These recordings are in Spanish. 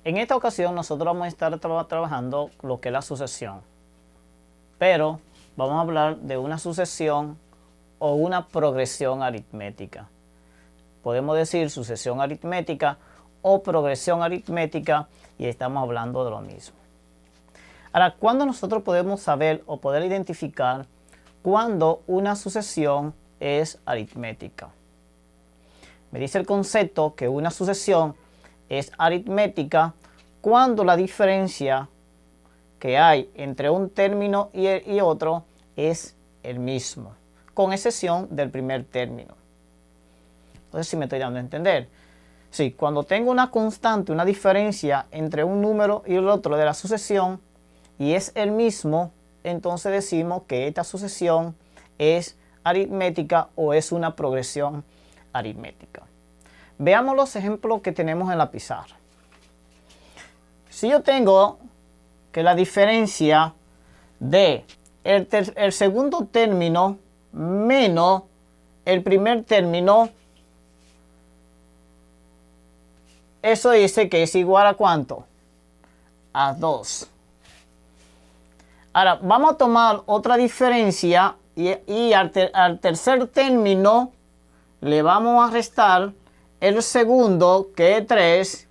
En esta ocasión nosotros vamos a estar trabajando lo que es la sucesión, pero vamos a hablar de una sucesión o una progresión aritmética. Podemos decir sucesión aritmética o progresión aritmética y estamos hablando de lo mismo. Ahora, ¿cuándo nosotros podemos saber o poder identificar cuándo una sucesión es aritmética? Me dice el concepto que una sucesión es aritmética cuando la diferencia que hay entre un término y otro es el mismo, con excepción del primer término. Entonces, si me estoy dando a entender. Sí, cuando tengo una constante, una diferencia entre un número y el otro de la sucesión y es el mismo, entonces decimos que esta sucesión es aritmética o es una progresión aritmética. Veamos los ejemplos que tenemos en la pizarra. Si yo tengo que la diferencia de el segundo término menos el primer término, eso dice que es igual a ¿cuánto? A 2. Ahora, vamos a tomar otra diferencia y al tercer término le vamos a restar el segundo, que es 3,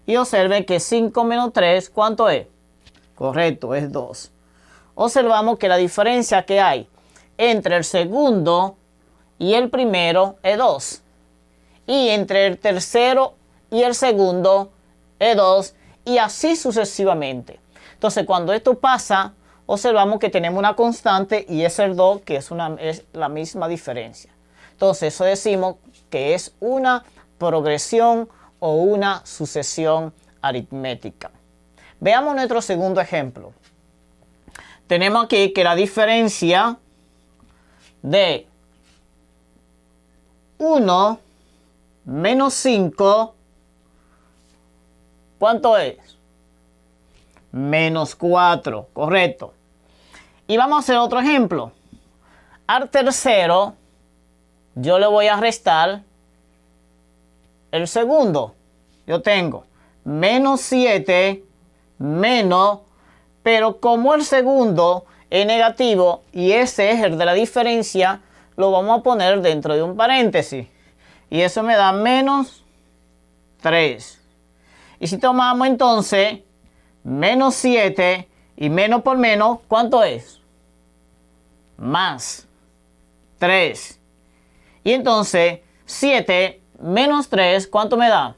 y observen que 5 menos 3, ¿cuánto es? Correcto, es 2. Observamos que la diferencia que hay entre el segundo y el primero es 2. Y entre el tercero y el segundo es 2, y así sucesivamente. Entonces, cuando esto pasa, observamos que tenemos una constante y es el 2, que es la misma diferencia. Entonces, eso decimos que es una progresión o una sucesión aritmética. Veamos nuestro segundo ejemplo. Tenemos aquí que la diferencia de 1 menos 5, ¿cuánto es? Menos 4, correcto. Y vamos a hacer otro ejemplo. Al tercero, yo le voy a restar el segundo. Yo tengo menos 7 menos, pero como el segundo es negativo y ese es el de la diferencia, lo vamos a poner dentro de un paréntesis. Y eso me da menos 3. Y si tomamos entonces menos 7 y menos por menos, ¿cuánto es? Más 3. Y entonces 7 menos 3, ¿cuánto me da?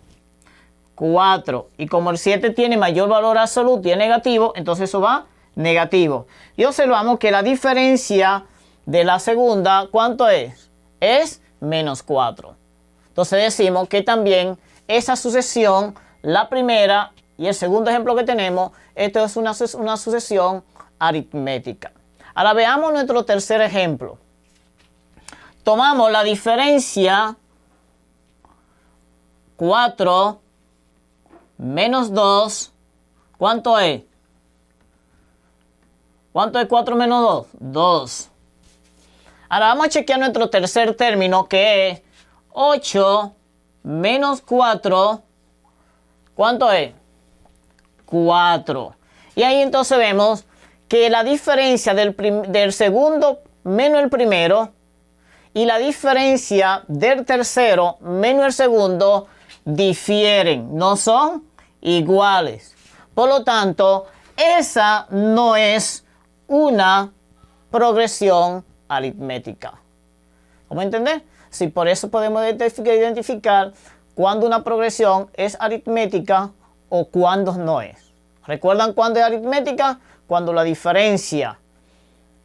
4. Y como el 7 tiene mayor valor absoluto y es negativo, entonces eso va negativo. Y observamos que la diferencia de la segunda, ¿cuánto es? Es menos 4. Entonces decimos que también esa sucesión, la primera y el segundo ejemplo que tenemos, esto es una sucesión aritmética. Ahora veamos nuestro tercer ejemplo. Tomamos la diferencia 4 menos 2, ¿cuánto es? ¿Cuánto es 4 menos 2? 2. Ahora vamos a chequear nuestro tercer término, que es 8 menos 4, ¿cuánto es? 4. Y ahí entonces vemos que la diferencia del segundo menos el primero y la diferencia del tercero menos el segundo difieren, no son iguales. Por lo tanto, esa no es una progresión aritmética. ¿Cómo entender? Sí, por eso podemos identificar cuándo una progresión es aritmética o cuándo no es. ¿Recuerdan cuándo es aritmética? Cuando la diferencia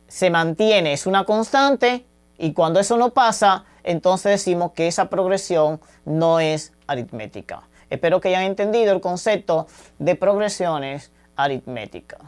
se mantiene, es una constante, y cuando eso no pasa, entonces decimos que esa progresión no es aritmética. Espero que hayan entendido el concepto de progresiones aritméticas.